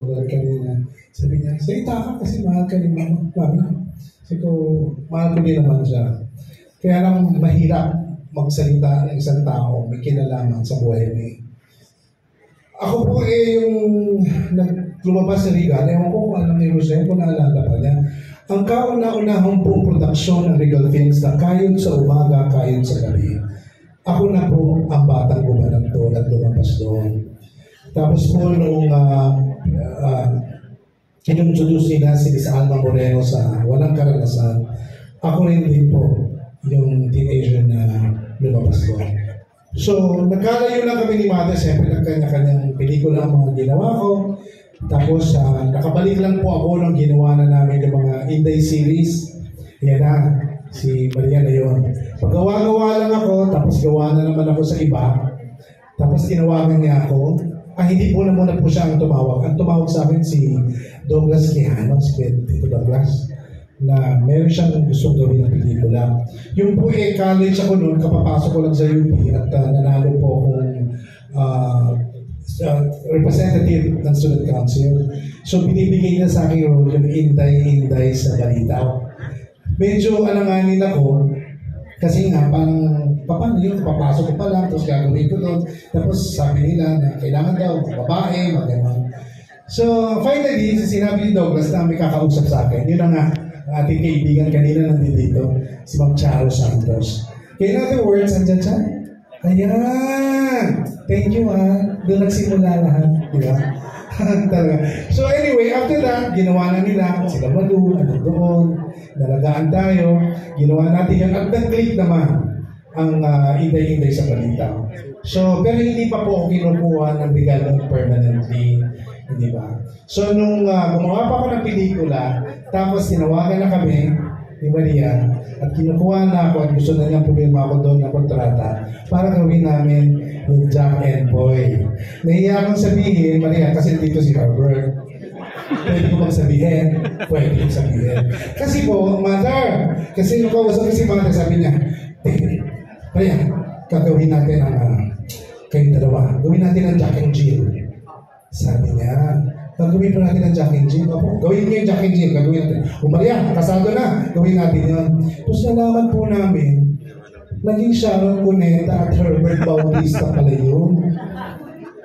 kanina. Sabi niya, salita ka kasi mahal ka ni mami. Sabi ko, mahal ko din naman siya. Kaya lang mahirap magsalita ng isang tao may kinalaman sa buhay niya. Ako po yung lumabas sa Regal. Ewan ko kung anong Jose, kung naalala pa niya. Ang kauna-unahang po produksyon ng Regal Films na Kayod sa Umaga, Kayod sa Gabi. Ako na po ang batang gumanap at lumabas doon. Tapos po nung introduce nila si Miss Alma Moreno sa Walang Karanasan, ako rin din po yung teenager na lumabas doon. So, nagkalayo lang kami ni Mother, siyempre nagkanya-kanyang pelikula ang mga ginawa ko. Tapos, nakabalik lang po ako nung ginawa na namin yung mga Inday series. Yan na, si Maria na yun. Paggawa-gawa lang ako, tapos gawa na naman ako sa iba. Tapos tinawagan niya ako. Hindi po na muna po siya ang tumawag. Ang tumawag sa akin si Douglas Quijano, si Tito Douglas, na meron siyang gustong gawin ng pelikula. Yung po college ako noon, kapapasok ko lang sa UP at nanalo po akong representative ng Student Council. So binibigay na sa akin role yung Inday sa balita. Medyo alanganin ako kasi nga paano yun, papasok ko pa lang, tapos gagawin ko doon. Tapos sabi nila na kailangan daw babae, magandang. So finally, sinabi ni Douglas na may kakausap sa akin. Yun na nga, ating kaibigan kanina nandito, si Ma'am Charo Santos. In other words, andyan siya? Ayan! Thank you doon nagsimula lahat. Di ba? So anyway, after that, ginawa na nila, sila Malu, doon, nalagaan tayo, ginawa natin yung at nag-click naman ang Inday sa balita. So, pero hindi pa po ako kinukuha ng regalo permanently. Hindi ba? So, nung gumawa pa ako ng pelikula, tapos tinawagan na kami ni Maria, at kinukuha na ako at gusto na niyang pumilma ako doon ng kontrata para gawin namin yung Jack and Boy. Nahiya akong sabihin, Maria, kasi dito si Robert. Pwede ko bang sabihin? Pwede ko sabihin. Kasi po, Mother, kasi nung kausap ko si Mother, sabi niya, Maria, gagawin natin ang kayong dalawa. Gawin natin ang Jack and Jill. Sabi niya, gagawin pa natin ang Jack and Jill. Gawin niyo yung Jack and Jill, gagawin natin. O Maria, kasado na, gawin natin yun. Tapos nalaman po namin, naging Sharon Cuneta at Herbert Bautista pala yun.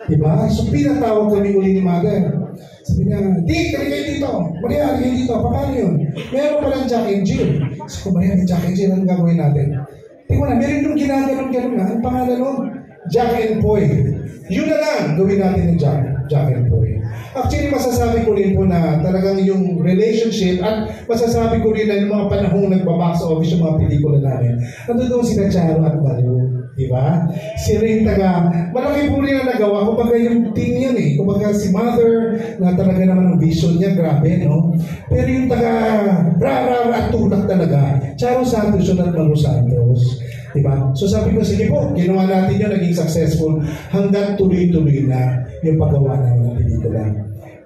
Diba? So pinatawag kami uli ni Mother. Sabi niya, Dick, kaligay dito. Maria, kaligay dito. Paano yun? Meron palang Jack and Jill. Sabi ko, Maria, may Jack and Jill, anong gagawin natin? Tingnan na, meron nung ginaganon na. Ang pangalan nun? Jack and Poy. Yun na lang, gawin natin ng Jack and Poy. Actually, masasabi ko rin po na talagang yung relationship at masasabi ko rin na yung mga panahong nagbabak sa office yung mga pelikula namin. Ando doon si Charo at Malu. Diba? Si Rin malaki po rin ang nagawa. Kumbaga yung team yan Kumbaga si Mother, na talaga naman ang vision niya, grabe, no? Pero yung rara at tulak talaga. Charo Santos yun at Malu Santos. Diba? So sabi ko, sige po, ginawa natin yun, naging successful hanggang tuloy-tuloy na yung paggawa namin ng pelikula.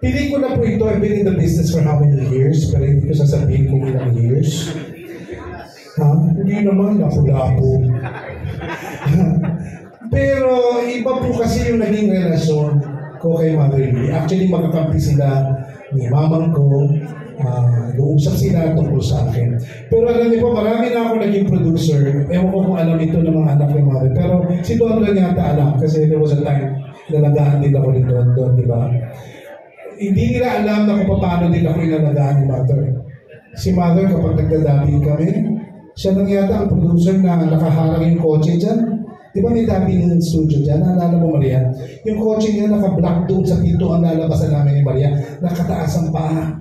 Pelikula po ito, I've been in the business for how many years? Pero hindi ko sasabihin kung ilang years. Hindi naman, lapo-lapo. Pero iba po kasi yung naging relasyon ko kay Mother Lee. Actually, magkakampi sila ni mamang ko. Luusap sila tungkol sa akin. Pero alam niyo po, marami na ako naging producer. Ewan ko kung alam ito ng mga anak ni Mother. Pero si Don lang yata alam. Kasi there was a time nalagaan din ako ni Don, di ba? Hindi nila alam na kung paano din ako inalagaan ni Mother. Si Mother, kapag nagdadabing kami, siya lang yata ang producer na nakaharang yung kotse dyan. Di ba may dating studio dyan? Naalala mo, Maria? Yung kotse niya naka-block doon sa pinto ang lalabasan namin ni Maria. Nakataas ang paa.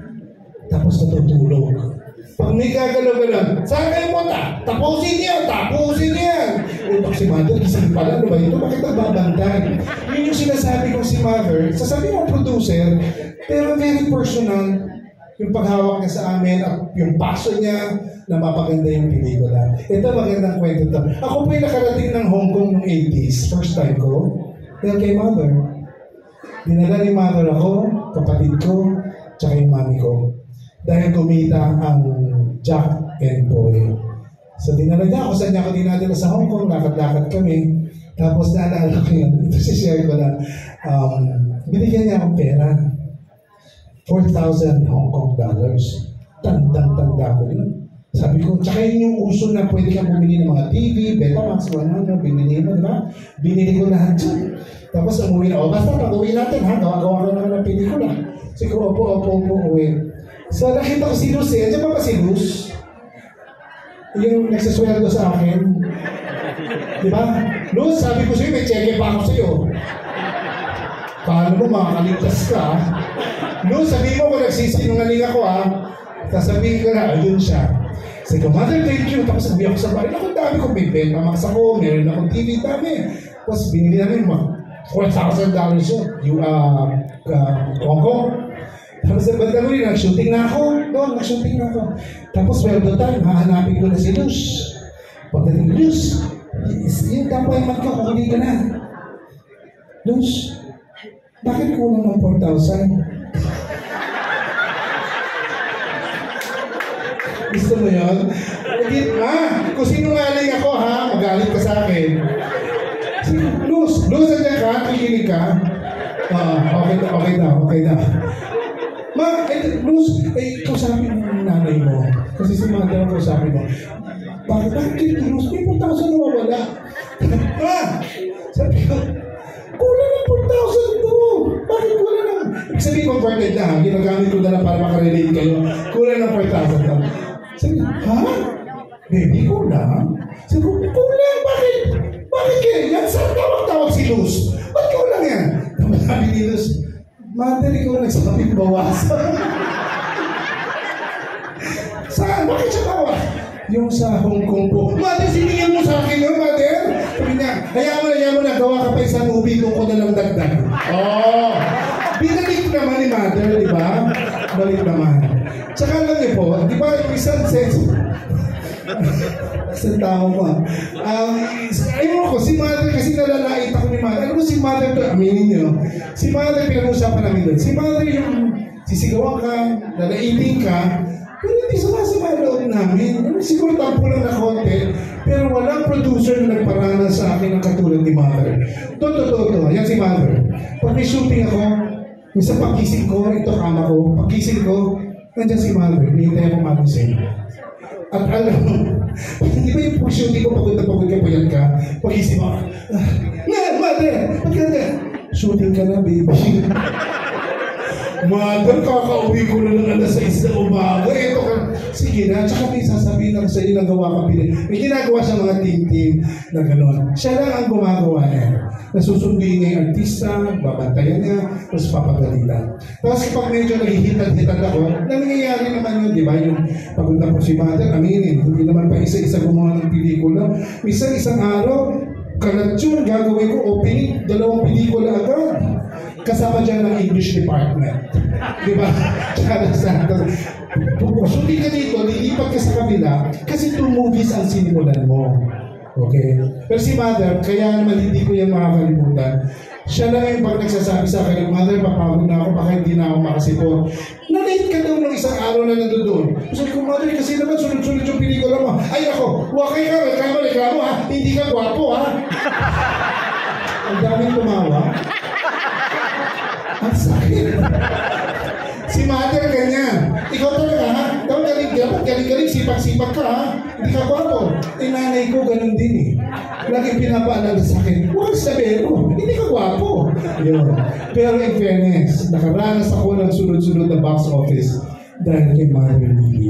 Tapos natutulog. Pag may gagalaw-galaw, saan kayo punta? Tapusin yan! Utak si Mother, kasi pala, ano ba ito? Bakit nagbabantay? Yun yung sinasabi ko si Mother. Sasabi mo producer, pero very personal. Yung paghawak niya sa amin at yung passion niya na mapaganda yung pelikula. Ito magandang kwento ito. Ako po yung nakarating ng Hong Kong noong 80s. First time ko. Dahil kay Mother. Dinala ni Mother ako, kapatid ko, tsaka yung mami ko. Dahil kumita ang Jack and Boy. So dinala niya ako. Saan niya ako dinadala sa Hong Kong? Lakad-lakad kami. Tapos naalala ko yun. Ito si share ko na. Binigyan niya akong pera. 4,000 Hong Kong dollars. Tandang-tanda ko yun. Sabi ko, tsaka yun yung uso na pwede kang bumili ng mga TV, Betamax, binili mo, di ba? Binili ko lahat yun. Tapos umuwi na, basta pag-uwi natin, ha? Gawa ka naman ng pelikula. Sige ko, opo, uwi. So, nakita ko si Luz eh. Diyan ba si Luz? Yung nagsasweldo sa akin. Di ba? Luz, sabi ko sa'yo, may cheque pa ako sa'yo. Paano mo makakaligtas ka? Luz, sabi mo kung nagsisinungaling ako, ha? Sasabihin ko na, ayun siya. Sabi ko, Mother, thank you. Tapos sabi ako sa bahay, ako dami ko, may Betamax ako, meron akong TV, dami. Tapos binili namin $4,000 yun. Hong Kong. Tapos sa banda ko rin, nag-shooting na ako. Nag-shooting na ako. Tapos, well, the time, hahanapin ko na si Luz. Pagdating, Luz, yung appointment ko, kung hindi ka na. Luz, bakit kulang ng 4,000? Gusto mo yun? Kung sinungaling ako, ha? Magalit ka sa akin. Luz, andyan ka? Kikinig ka? Okay na. Luz, kausapin mo ng nanay mo. Kasi si mother ang kausapin mo. Bakit dito, Luz? May 4,000 na wawala. Sabi ko, kulang ng 4,000 to. Bakit kulang ng... Sabi ko, converted na. Ginagamit ko na lang para makarelate kayo. Kulang ng 4,000 to. Sabi ko, ha? Baby, kulang? Sabi ko, kulang? Bakit? Bakit kaya? Yan, saan tawag si Luz? Ba't kulang yan? Sabi ni Luz, Mother, ikaw nagsabing bawasan. Saan? Bakit siya tawa? Yung sa Hong Kong po. Mother, siningin mo sa akin yun, Mother? Sabi niya, hayaan mo na, gawa ka pa isang movie kung ko na lang dagdag. Binalik naman ni Mother, di ba? Balik naman. Tsaka lang niyo po, di ba, yung isang sense, sa tao ko. Ayun ko, si Mother, kasi nalalait ako ni Mother. Alam mo si Mother, aminin nyo, si Mother, pinag-usapan namin doon. Si Mother yung sisigawan ka, lalaitin ka, pero hindi sumasama loob namin. Siguro tampo lang na konti, pero walang producer na nagparana sa akin ng katulad ni Mother. Totoo. Yan si Mother. Pag may shooting ako, minsan pagkising ko, ito kama ko, pagkising ko, nandiyan si Mother, hinihintay ako magising. At alam mo, hindi ba yung shooting ko, pagod ka, puyat ka, pag-isip mo, Mother, pagkanda, shooting ka na, baby. Mother, kakauwi ko na lang alas 6 na umaga. Ito ka, sige na, tsaka may sasabihin ako sa iyo, nagawa ka pinag. May ginagawa siya mga team na gano'n. Siya lang ang gumagawa niya. Nasusunduin niya yung artista, babantayan niya, tapos papagalitan. Tapos kapag medyo naghihitad-hitad ako, nangyayari naman yun, di ba? Yung pagpunta po si Mother, aminin, hindi naman pa isa-isa gumawa ng pelikula. Isang araw, kalat yun, gagawin ko opening, 2 pelikula agad. Kasama dyan ng English department. Di ba? Shooting ka dito, lilipat ka sa kabila, kasi 2 movies ang sinimulan mo. Okay? Pero si Mother, kaya naman hindi ko yan makakalimutan. Siya lang yung pag nagsasabi sa akin, Mother, papagod na ako, baka hindi na ako makasipon. Na-late ka daw ng isang araw na nandun. Sabi ko, Mother, kasi naman sunod-sunod yung pelikula mo. Ay ako, wakay ka, reklamo ha, hindi ka gwapo ha. Ang daming tumawa. Ang sakit. Si Mother ganyan. Ikaw talaga ha? Dapat galing-galing, sipag-sipag ka ha? Hindi ka gwapo. Nanay ko ganun din eh. Laging pinapaalala sa akin, huwag sabihin ko, hindi ka gwapo. Yun. Pero in fairness, nakaranas ako ng sunod-sunod na box office dahil kay Mother Lily.